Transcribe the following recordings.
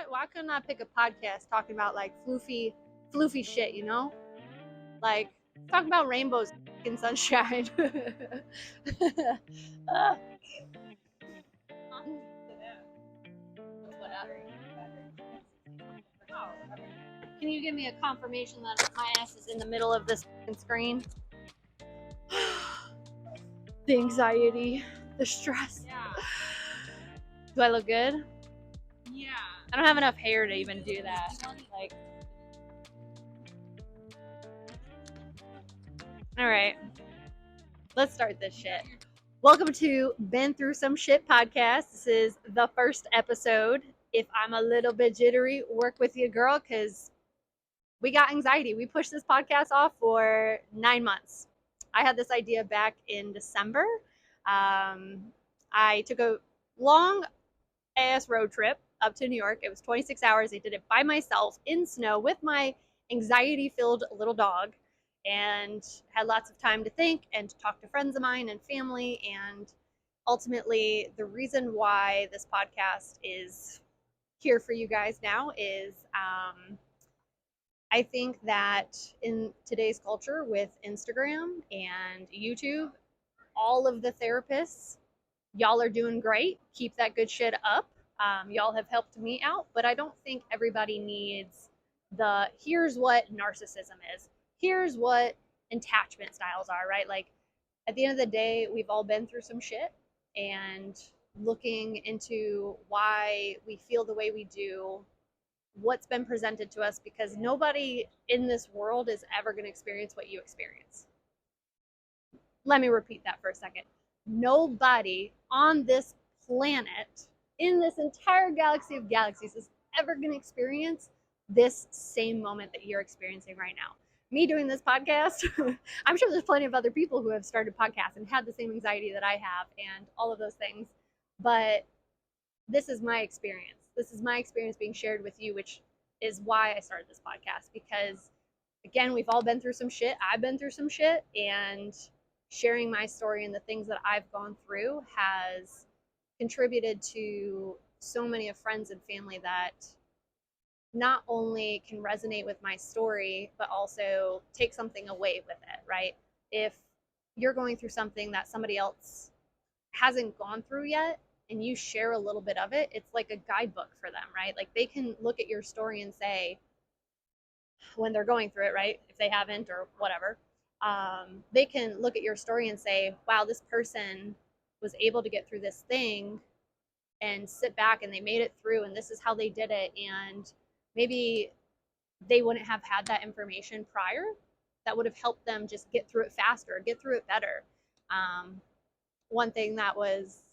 Why couldn't I pick a podcast talking about like floofy shit, you know? Like talking about rainbows and sunshine. Can you give me a confirmation that my ass is in the middle of this screen? The anxiety, the stress. Yeah. Do I look good? Yeah. I don't have enough hair to even do that. Like, all right, let's start this shit. Welcome to Been Through Some Shit podcast. This is the first episode. If I'm a little bit jittery, work with you, girl, because we got anxiety. We pushed this podcast off for 9 months. I had this idea back in December. I took a long ass road trip up to New York. It was 26 hours. I did it by myself in snow with my anxiety-filled little dog, and had lots of time to think and to talk to friends of mine and family. And ultimately, the reason why this podcast is here for you guys now is I think that in today's culture with Instagram and YouTube, all of the therapists, y'all are doing great. Keep that good shit up. Y'all have helped me out, but I don't think everybody needs the here's what narcissism is, here's what attachment styles are, right? Like, at the end of the day, we've all been through some shit, and looking into why we feel the way we do, what's been presented to us, because nobody in this world is ever going to experience what you experience. Let me repeat that for a second. Nobody on this planet, in this entire galaxy of galaxies, is ever going to experience this same moment that you're experiencing right now. Me doing this podcast, I'm sure there's plenty of other people who have started podcasts and had the same anxiety that I have and all of those things, but this is my experience. This is my experience being shared with you, which is why I started this podcast, because again, we've all been through some shit. I've been through some shit, and sharing my story and the things that I've gone through has contributed to so many of friends and family that not only can resonate with my story, but also take something away with it, right? If you're going through something that somebody else hasn't gone through yet, and you share a little bit of it, it's like a guidebook for them, right? Like, they can look at your story and say, when they're going through it, right? If they haven't or whatever, they can look at your story and say, wow, this person was able to get through this thing and sit back and they made it through, and this is how they did it. And maybe they wouldn't have had that information prior that would have helped them just get through it faster, get through it better. One thing that was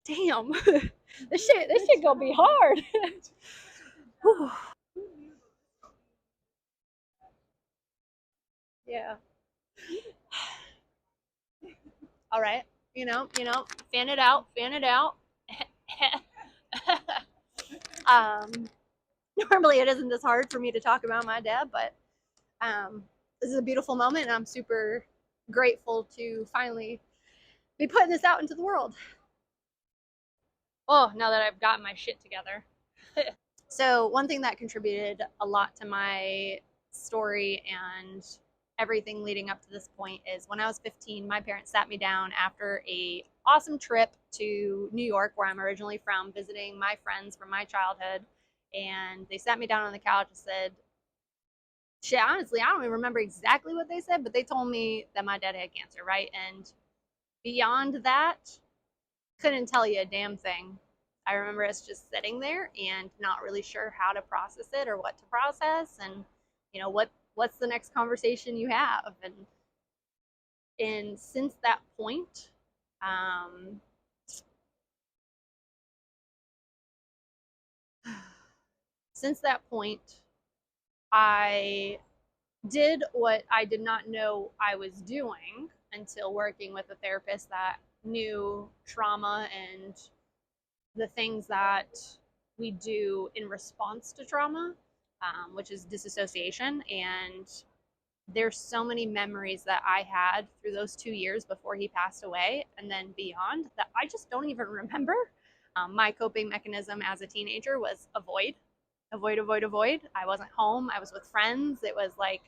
damn, this shit gonna be hard. Yeah. All right. Fan it out. Normally it isn't this hard for me to talk about my dad, but this is a beautiful moment, and I'm super grateful to finally be putting this out into the world. Oh, now that I've gotten my shit together. So one thing that contributed a lot to my story and everything leading up to this point is when I was 15, my parents sat me down after a awesome trip to New York, where I'm originally from, visiting my friends from my childhood. And they sat me down on the couch and said, shit, honestly, I don't even remember exactly what they said, but they told me that my dad had cancer, right? And beyond that, couldn't tell you a damn thing. I remember us just sitting there and not really sure how to process it or what to process, and what's the next conversation you have. And since that point, I did what I did not know I was doing until working with a therapist that knew trauma and the things that we do in response to trauma, which is disassociation. And There's so many memories that I had through those 2 years before he passed away and then beyond that I just don't even remember. My coping mechanism as a teenager was avoid, avoid, avoid, avoid. I wasn't home. I was with friends. It was like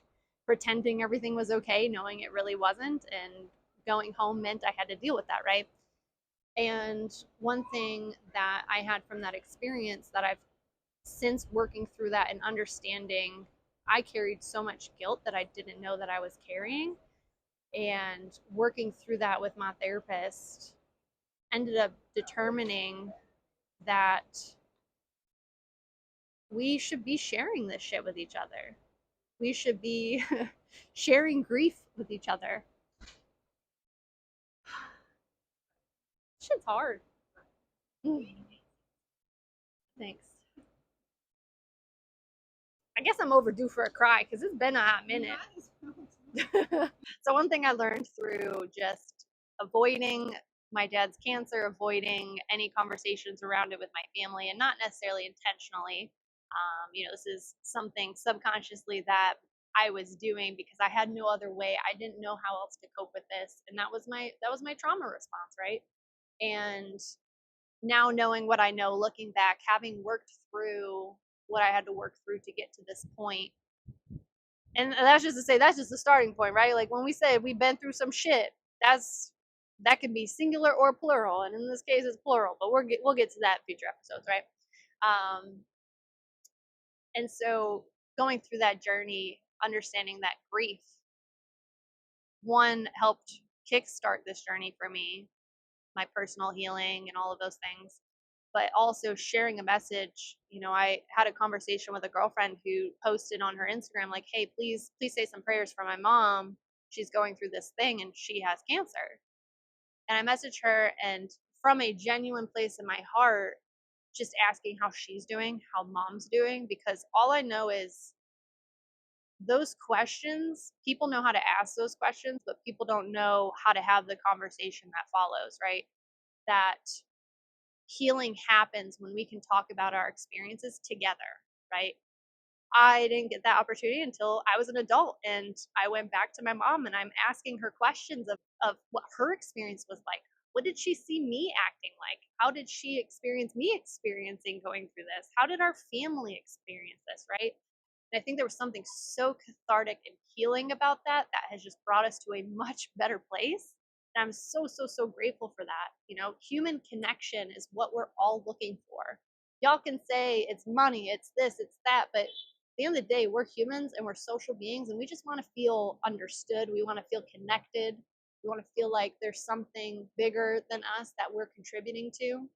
pretending everything was okay, knowing it really wasn't. And going home meant I had to deal with that, right? And one thing that I had from that experience that I've since working through that and understanding, I carried so much guilt that I didn't know that I was carrying. And working through that with my therapist ended up determining that we should be sharing this shit with each other. We should be sharing grief with each other. Shit's hard. Thanks. I guess I'm overdue for a cry because it's been a hot minute. So one thing I learned through just avoiding my dad's cancer, avoiding any conversations around it with my family, and not necessarily intentionally. This is something subconsciously that I was doing because I had no other way. I didn't know how else to cope with this, and that was my trauma response, right? And now knowing what I know, looking back, having worked through what I had to work through to get to this point, and that's just to say that's just the starting point, right? Like when we say we've been through some shit, that can be singular or plural, and in this case it's plural, but we'll get to that in future episodes, right? um and so going through that journey, understanding that grief, one, helped kickstart this journey for me, my personal healing and all of those things, but also sharing a message. I had a conversation with a girlfriend who posted on her Instagram like, hey, please say some prayers for my mom. She's going through this thing and she has cancer. And I messaged her, and from a genuine place in my heart, just asking how she's doing, how mom's doing, because all I know is those questions, people know how to ask those questions, but people don't know how to have the conversation that follows, right? That healing happens when we can talk about our experiences together, right? I didn't get that opportunity until I was an adult, and I went back to my mom and I'm asking her questions of what her experience was like. What did she see me acting like? How did she experience me experiencing going through this? How did our family experience this, right? And I think there was something so cathartic and healing about that that has just brought us to a much better place. And I'm so, so, so grateful for that. Human connection is what we're all looking for. Y'all can say it's money, it's this, it's that, but at the end of the day, we're humans and we're social beings, and we just want to feel understood. We want to feel connected. We want to feel like there's something bigger than us that we're contributing to.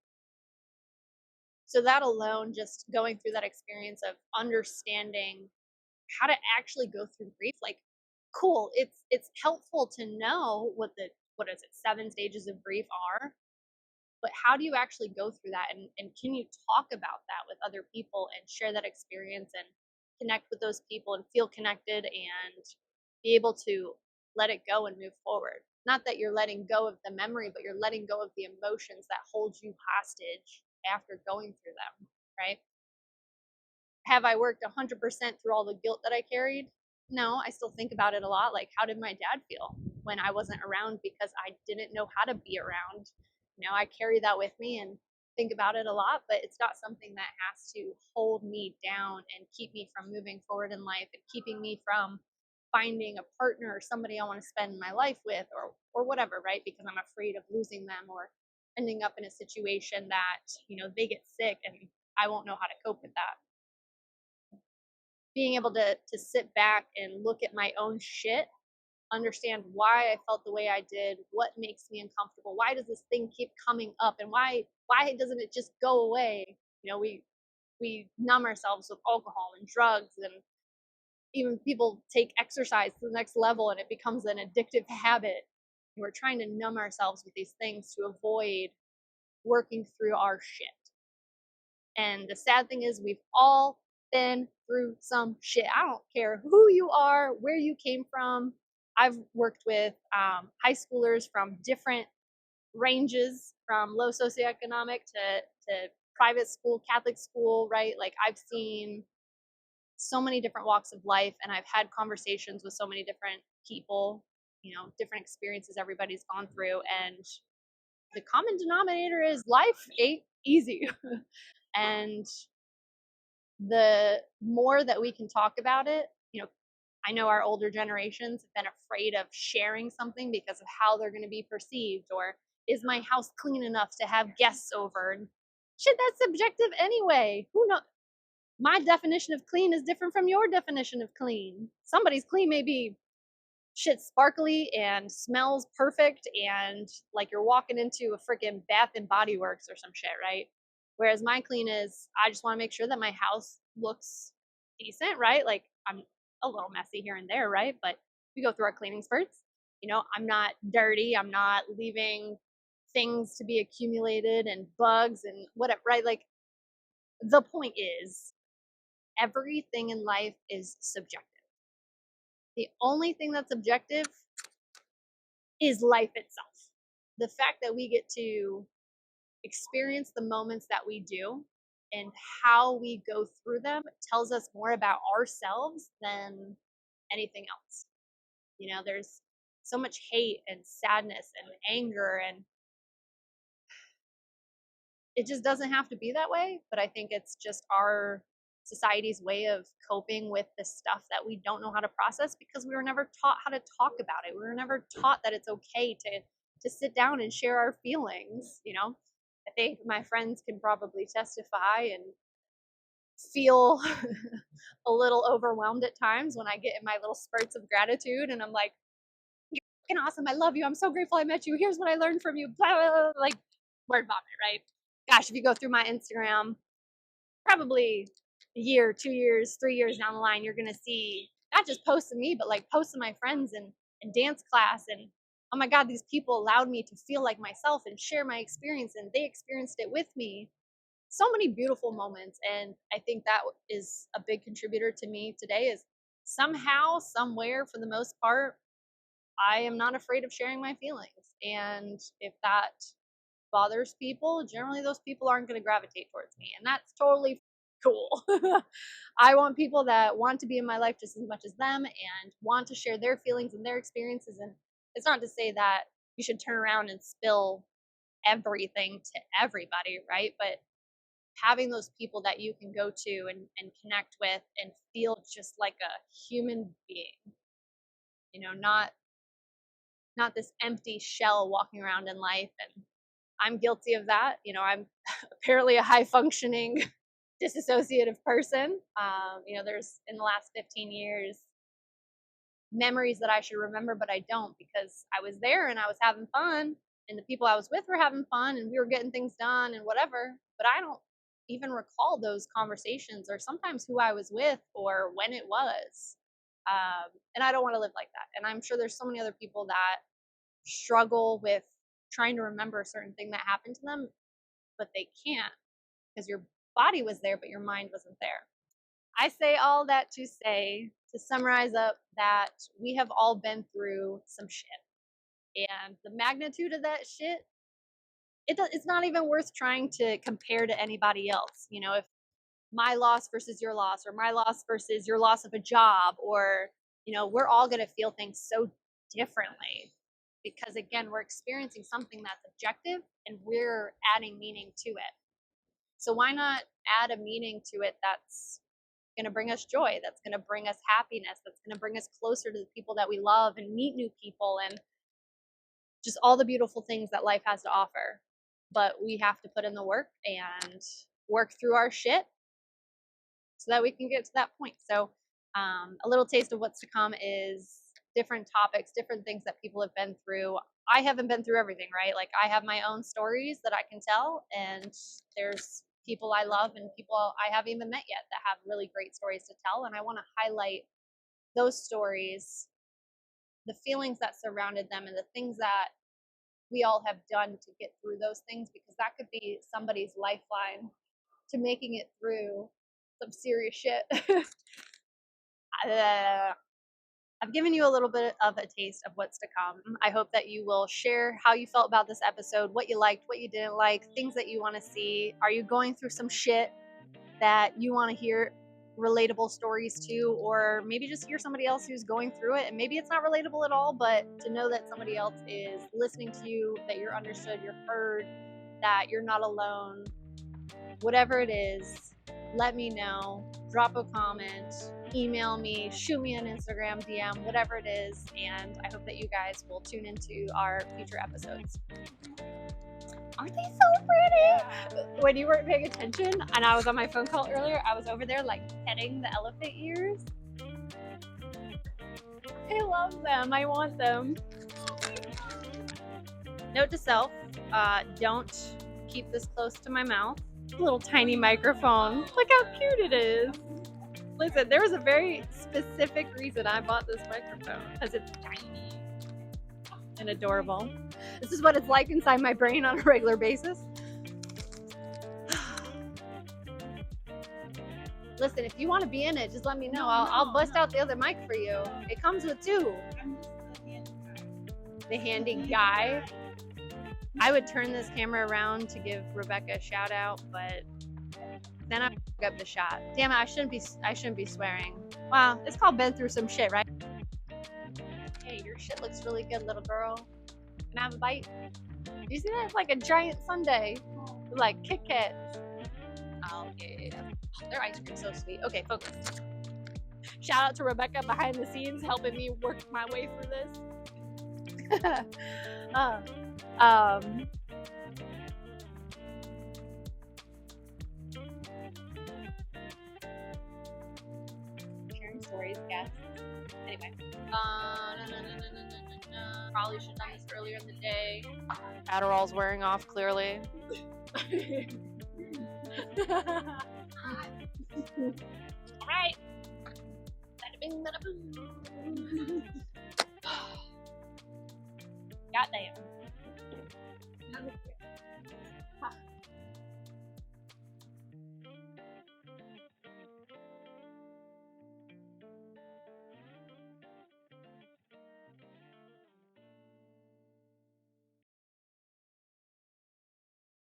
So that alone, just going through that experience of understanding how to actually go through grief, like, cool, it's helpful to know what is it, 7 stages of grief are, but how do you actually go through that, and can you talk about that with other people and share that experience and connect with those people and feel connected and be able to let it go and move forward. Not that you're letting go of the memory, but you're letting go of the emotions that hold you hostage after going through them, right? Have I worked 100% through all the guilt that I carried? No, I still think about it a lot. Like, how did my dad feel when I wasn't around because I didn't know how to be around? I carry that with me and think about it a lot, but it's not something that has to hold me down and keep me from moving forward in life and keeping me from finding a partner or somebody I want to spend my life with, or whatever, right? Because I'm afraid of losing them or ending up in a situation that, they get sick and I won't know how to cope with that. Being able to sit back and look at my own shit, understand why I felt the way I did, what makes me uncomfortable, why does this thing keep coming up, and why doesn't it just go away? We numb ourselves with alcohol and drugs, and even people take exercise to the next level and it becomes an addictive habit. And we're trying to numb ourselves with these things to avoid working through our shit. And the sad thing is, we've all been through some shit. I don't care who you are, where you came from. I've worked with high schoolers from different ranges, from low socioeconomic to private school, Catholic school, right? Like, I've seen so many different walks of life, and I've had conversations with so many different people, different experiences everybody's gone through, and the common denominator is life ain't easy. And the more that we can talk about it, I know our older generations have been afraid of sharing something because of how they're going to be perceived, or is my house clean enough to have guests over? And shit, that's subjective anyway. Who knows? My definition of clean is different from your definition of clean. Somebody's clean may be shit sparkly and smells perfect and like you're walking into a freaking Bath and Body Works or some shit, right? Whereas my clean is, I just want to make sure that my house looks decent, right? Like I'm a little messy here and there, right? But we go through our cleaning spurts. I'm not dirty. I'm not leaving things to be accumulated and bugs and whatever, right? Like the point is, everything in life is subjective. The only thing that's objective is life itself. The fact that we get to experience the moments that we do and how we go through them tells us more about ourselves than anything else. There's so much hate and sadness and anger, and it just doesn't have to be that way. But I think it's just our society's way of coping with the stuff that we don't know how to process because we were never taught how to talk about it. We were never taught that it's okay to sit down and share our feelings. I think my friends can probably testify and feel a little overwhelmed at times when I get in my little spurts of gratitude and I'm like, you're fucking awesome. I love you. I'm so grateful I met you. Here's what I learned from you. Blah, blah, blah, like word vomit, right? Gosh, if you go through my Instagram, probably a year, 2 years, 3 years down the line, you're going to see not just posts of me, but like posts of my friends and dance class. And oh my God, these people allowed me to feel like myself and share my experience, and they experienced it with me. So many beautiful moments. And I think that is a big contributor to me today is somehow, somewhere, for the most part, I am not afraid of sharing my feelings. And if that bothers people, generally those people aren't going to gravitate towards me. And that's totally cool. I want people that want to be in my life just as much as them and want to share their feelings and their experiences. And it's not to say that you should turn around and spill everything to everybody, right? But having those people that you can go to and connect with and feel just like a human being, not this empty shell walking around in life. And I'm guilty of that. I'm apparently a high functioning disassociative person. There's in the last 15 years memories that I should remember, but I don't because I was there and I was having fun and the people I was with were having fun and we were getting things done and whatever. But I don't even recall those conversations or sometimes who I was with or when it was. And I don't want to live like that. And I'm sure there's so many other people that struggle with trying to remember a certain thing that happened to them, but they can't because your body was there, but your mind wasn't there. I say all that to say, to summarize up, that we have all been through some shit. And the magnitude of that shit, it's not even worth trying to compare to anybody else. If my loss versus your loss, or my loss versus your loss of a job, or, we're all going to feel things so differently because, again, we're experiencing something that's objective and we're adding meaning to it. So why not add a meaning to it that's going to bring us joy, that's going to bring us happiness, that's going to bring us closer to the people that we love and meet new people and just all the beautiful things that life has to offer. But we have to put in the work and work through our shit so that we can get to that point. So a little taste of what's to come is different topics, different things that people have been through. I haven't been through everything, right? Like I have my own stories that I can tell, and there's people I love and people I haven't even met yet that have really great stories to tell. And I want to highlight those stories, the feelings that surrounded them, and the things that we all have done to get through those things, because that could be somebody's lifeline to making it through some serious shit. I've given you a little bit of a taste of what's to come. I hope that you will share how you felt about this episode, what you liked, what you didn't like, things that you want to see. Are you going through some shit that you want to hear relatable stories too, or maybe just hear somebody else who's going through it, and maybe it's not relatable at all, but to know that somebody else is listening to you, that you're understood, you're heard, that you're not alone. Whatever it is, let me know. Drop a comment, email me, shoot me an Instagram DM, whatever it is, and I hope that you guys will tune into our future episodes. Aren't they so pretty? When you weren't paying attention and I was on my phone call earlier, I was over there like petting the elephant ears. I love them. I want them. Note to self, don't keep this close to my mouth. Little tiny microphone. Look how cute it is. Listen, there was a very specific reason I bought this microphone, because it's tiny and adorable. This is what it's like inside my brain on a regular basis. Listen, if you want to be in it, just let me know. I'll bust out the other mic for you. It comes with two. The handy guy. I would turn this camera around to give Rebecca a shout out, but then I fuck up the shot. Damn it, I shouldn't be swearing. Wow, it's called been through some shit, right? Hey, your shit looks really good, little girl. Can I have a bite? You see that? It's like a giant sundae. Like Kit Kats. Oh, yeah. Their ice cream's so sweet. Okay, focus. Shout out to Rebecca behind the scenes helping me work my way through this. Sharing stories, yes. Anyway. Probably should have done this earlier in the day. Adderall's wearing off, clearly. Alright. Bada bing, bada boom. Goddamn.